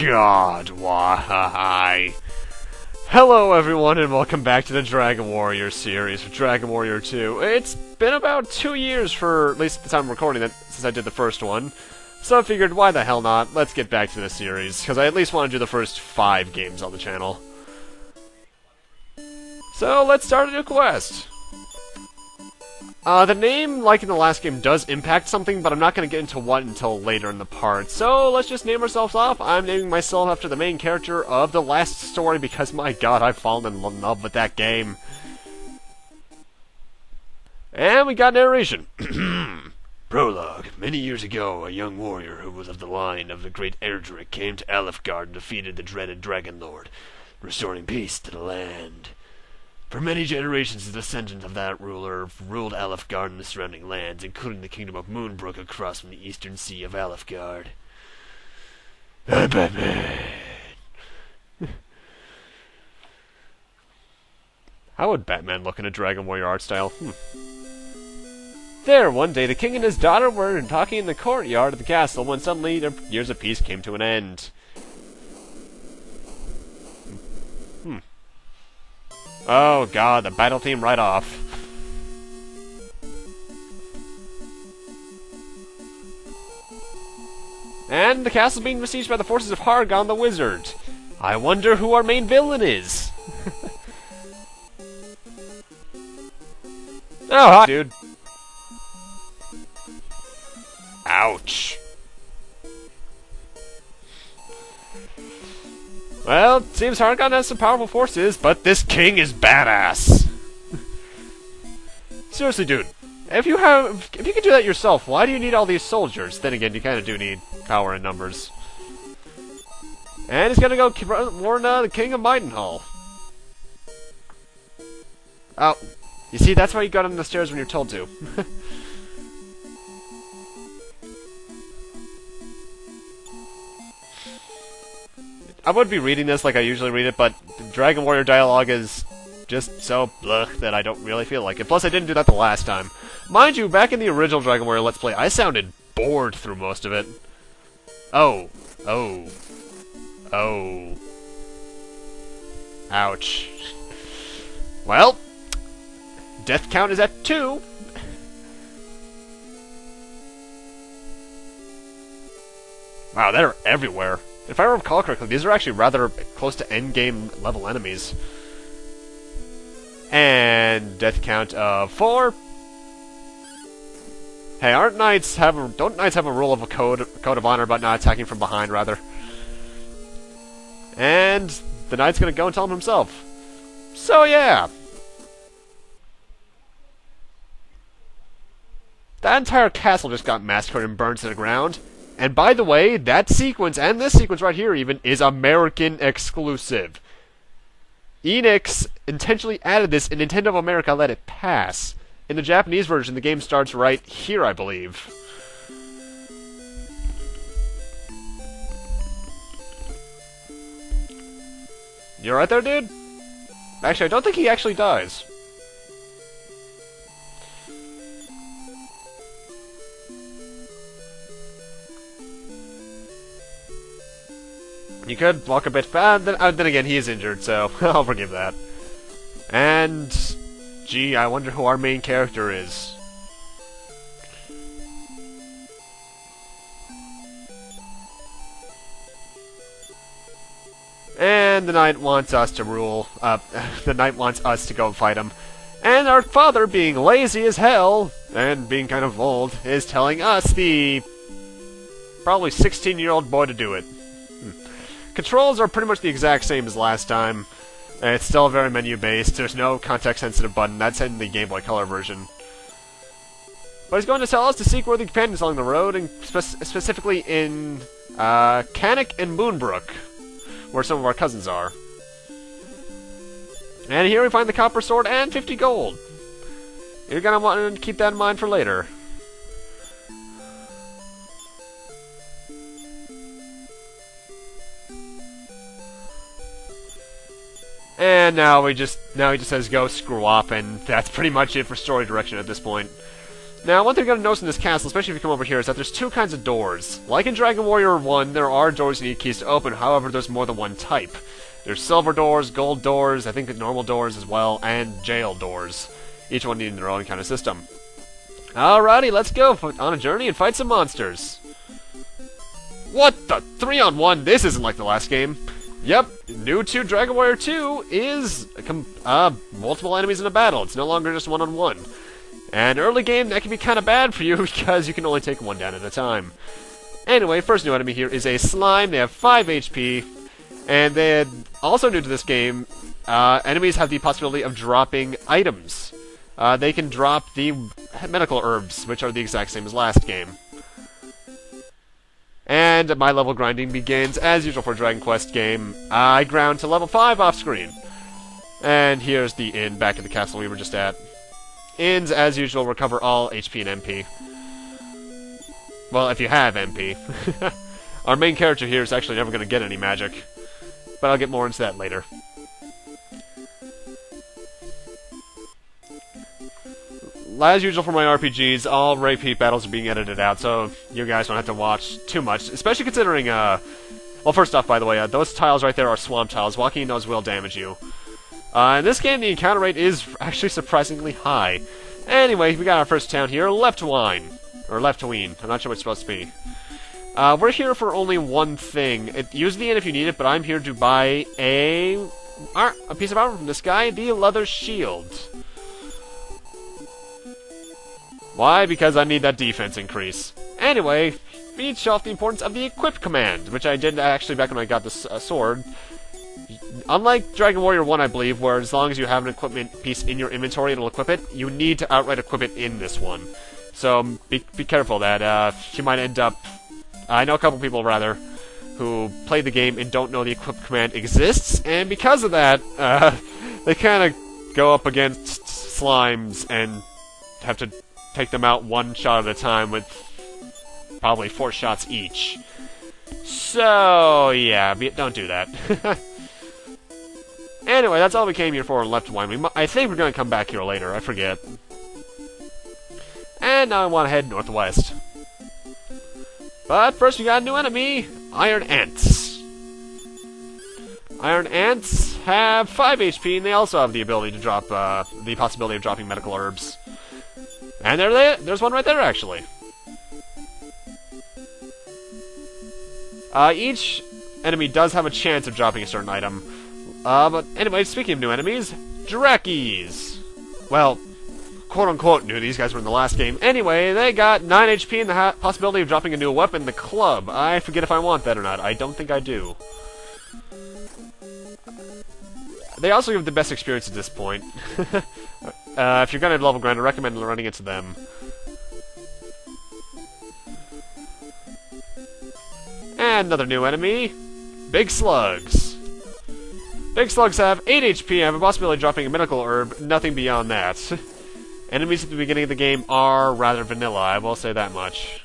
God, why? Hello everyone and welcome back to the Dragon Warrior series for Dragon Warrior 2. It's been about 2 years for, at least at the time I'm recording it, since I did the first one. So I figured, why the hell not? Let's get back to the series, because I at least want to do the first 5 games on the channel. So let's start a new quest. The name, like in the last game, does impact something, but I'm not going to get into what until later in the part. So let's just name ourselves off. I'm naming myself after the main character of the last story because, my god, I've fallen in love with that game. And we got narration. Prologue. Many years ago, a young warrior who was of the line of the great Erdrick came to Alefgard and defeated the dreaded Dragon Lord, restoring peace to the land. For many generations, the descendants of that ruler ruled Alefgard and the surrounding lands, including the kingdom of Moonbrook across from the eastern sea of Alefgard. I'm Batman. How would Batman look in a Dragon Warrior art style? There, one day, the king and his daughter were talking in the courtyard of the castle when suddenly their years of peace came to an end. Oh god, the battle theme right off. And the castle being besieged by the forces of Hargon the Wizard. I wonder who our main villain is. Oh, hi, dude. Ouch. Well, it seems Hargon has some powerful forces, but this king is badass. Seriously, dude. If you can do that yourself, why do you need all these soldiers? Then again, you kind of do need power in numbers. And he's gonna go warn the king of Maidenhall. Oh, you see, that's why you got on the stairs when you're told to. I would be reading this like I usually read it, but the Dragon Warrior dialogue is just so blech that I don't really feel like it. Plus, I didn't do that the last time. Mind you, back in the original Dragon Warrior Let's Play, I sounded bored through most of it. Oh. Ouch. Well, death count is at 2. Wow, they're everywhere. If I recall correctly, these are actually rather close to endgame level enemies. And death count of 4. Hey, don't knights have a rule of a code of honor about not attacking from behind, rather? And the knight's gonna go and tell him himself. So yeah. That entire castle just got massacred and burned to the ground. And by the way, that sequence, and this sequence right here even, is American exclusive. Enix intentionally added this, and Nintendo of America let it pass. In the Japanese version, the game starts right here, I believe. You alright there, dude? Actually, I don't think he actually dies. You could walk a bit fast, then again, he is injured, so I'll forgive that. And, gee, I wonder who our main character is. And the knight wants us to rule, the knight wants us to go and fight him. And our father, being lazy as hell, and being kind of old, is telling us, the probably 16-year-old boy, to do it. Controls are pretty much the exact same as last time. It's still very menu-based. There's no context-sensitive button. That's in the Game Boy Color version. But he's going to tell us to seek worthy companions along the road, and specifically in Cannock and Moonbrook, where some of our cousins are. And here we find the copper sword and 50 gold. You're gonna want to keep that in mind for later. And now he just says go screw off, and that's pretty much it for story direction at this point. Now, one thing you're going to notice in this castle, especially if you come over here, is that there's two kinds of doors. Like in Dragon Warrior 1, there are doors you need keys to open, however, there's more than one type. There's silver doors, gold doors, I think normal doors as well, and jail doors. Each one needing their own kind of system. Alrighty, let's go on a journey and fight some monsters. What the? 3-on-1? This isn't like the last game. Yep, new to Dragon Warrior 2 is multiple enemies in a battle. It's no longer just 1-on-1. And early game, that can be kind of bad for you because you can only take one down at a time. Anyway, first new enemy here is a slime. They have 5 HP. And then, also new to this game, enemies have the possibility of dropping items. They can drop the medical herbs, which are the exact same as last game. And my level grinding begins, as usual for a Dragon Quest game. I ground to level 5 off-screen. And here's the inn back at the castle we were just at. Inns, as usual, recover all HP and MP. Well, if you have MP. Our main character here is actually never going to get any magic. But I'll get more into that later. As usual for my RPGs, all repeat battles are being edited out, so you guys don't have to watch too much. Especially considering, well, first off, by the way, those tiles right there are swamp tiles. Walking in those will damage you. In this game, the encounter rate is actually surprisingly high. Anyway, we got our first town here, Ep.1. Or Ep.1. I'm not sure what it's supposed to be. We're here for only one thing. Use the inn if you need it, but I'm here to buy a piece of armor from this guy, the leather shield. Why? Because I need that defense increase. Anyway, feeds off the importance of the equip command, which I did actually back when I got this sword. Unlike Dragon Warrior 1, I believe, where as long as you have an equipment piece in your inventory, it'll equip it, you need to outright equip it in this one. So, be careful of that. You might end up... I know a couple people, rather, who play the game and don't know the equip command exists, and because of that, they kind of go up against slimes and have to take them out one shot at a time with probably 4 shots each. So, yeah, don't do that. Anyway, that's all we came here for in Ep.1. I think we're going to come back here later, I forget. And now I want to head northwest. But first we got a new enemy, Iron Ants. Iron Ants have 5 HP, and they also have the ability to drop, the possibility of dropping medical herbs. And there's one right there, actually. Each enemy does have a chance of dropping a certain item. But anyway, speaking of new enemies, Drakis. Well, quote-unquote new, these guys were in the last game. Anyway, they got 9 HP and the possibility of dropping a new weapon, the club. I forget if I want that or not. I don't think I do. They also give the best experience at this point. If you're going to level grind, I recommend running into them. And another new enemy, Big Slugs. Big Slugs have 8 HP and have a possibility of dropping a medical herb, nothing beyond that. Enemies at the beginning of the game are rather vanilla, I will say that much.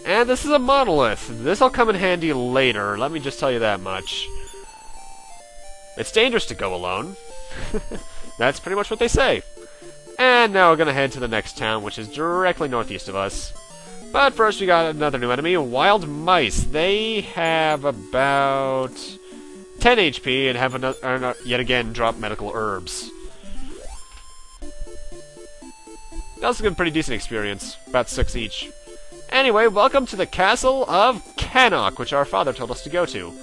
And this is a monolith. This'll come in handy later, let me just tell you that much. It's dangerous to go alone. That's pretty much what they say. And now we're gonna head to the next town, which is directly northeast of us. But first we got another new enemy, Wild Mice. They have about 10 HP and have another, yet again, drop medical herbs. They also give a pretty decent experience, about 6 each. Anyway, welcome to the Castle of Cannock, which our father told us to go to.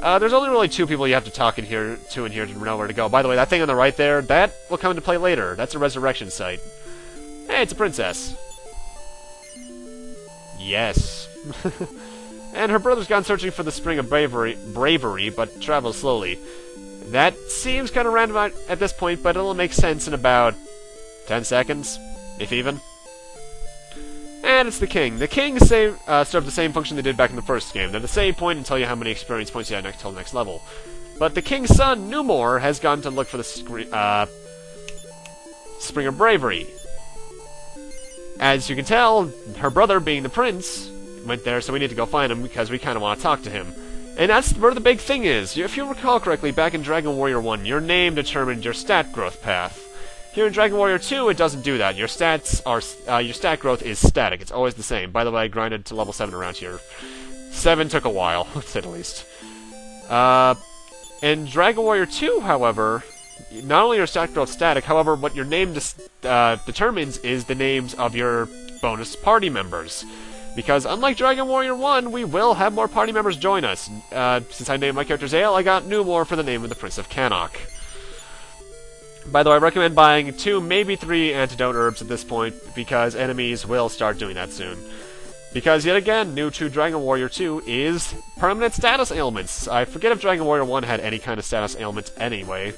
There's only really 2 people you have to talk in here to know where to go. By the way, that thing on the right there, that will come into play later. That's a resurrection site. Hey, it's a princess. Yes. And her brother's gone searching for the Spring of Bravery, but travels slowly. That seems kind of random at this point, but it'll make sense in about 10 seconds, if even. And it's the king. The king serve the same function they did back in the first game. They're the save point and tell you how many experience points you have until the next level. But the king's son, Numor, has gone to look for the Spring of Bravery. as you can tell, her brother, being the prince, went there, so we need to go find him because we kind of want to talk to him. And that's where the big thing is. If you recall correctly, back in Dragon Warrior 1, your name determined your stat growth path. Here in Dragon Warrior 2, it doesn't do that. Your stats are your stat growth is static. It's always the same. By the way, I grinded to level 7 around here. 7 took a while, to say the least. In Dragon Warrior 2, however, not only are stat growth static, however, what your name determines is the names of your bonus party members. Because unlike Dragon Warrior 1, we will have more party members join us. Since I named my character Zale, I got Numor for the name of the Prince of Cannock. By the way, I recommend buying 2, maybe 3 antidote herbs at this point, because enemies will start doing that soon. Because, yet again, new to Dragon Warrior 2 is permanent status ailments. I forget if Dragon Warrior 1 had any kind of status ailments anyway.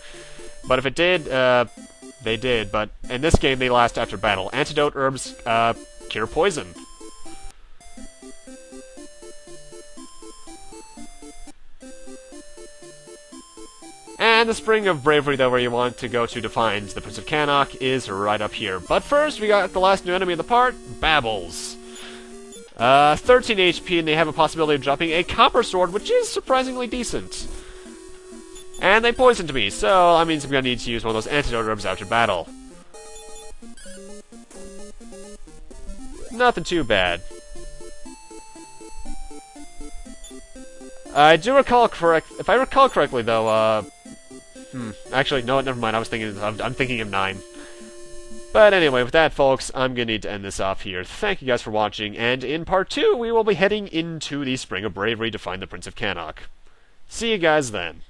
But if it did, they did. But in this game, they last after battle. Antidote herbs cure poison. And the Spring of Bravery, though, where you want to go to find the Prince of Cannock, is right up here. But first, we got the last new enemy of the part, Babbles. 13 HP, and they have a possibility of dropping a Copper Sword, which is surprisingly decent. And they poisoned me, so that means I'm going to need to use one of those antidote herbs after battle. Nothing too bad. I do recall if I recall correctly, though, actually, no, never mind, I'm thinking of 9. But anyway, with that, folks, I'm gonna need to end this off here. Thank you guys for watching, and in part 2, we will be heading into the Spring of Bravery to find the Prince of Cannock. See you guys then.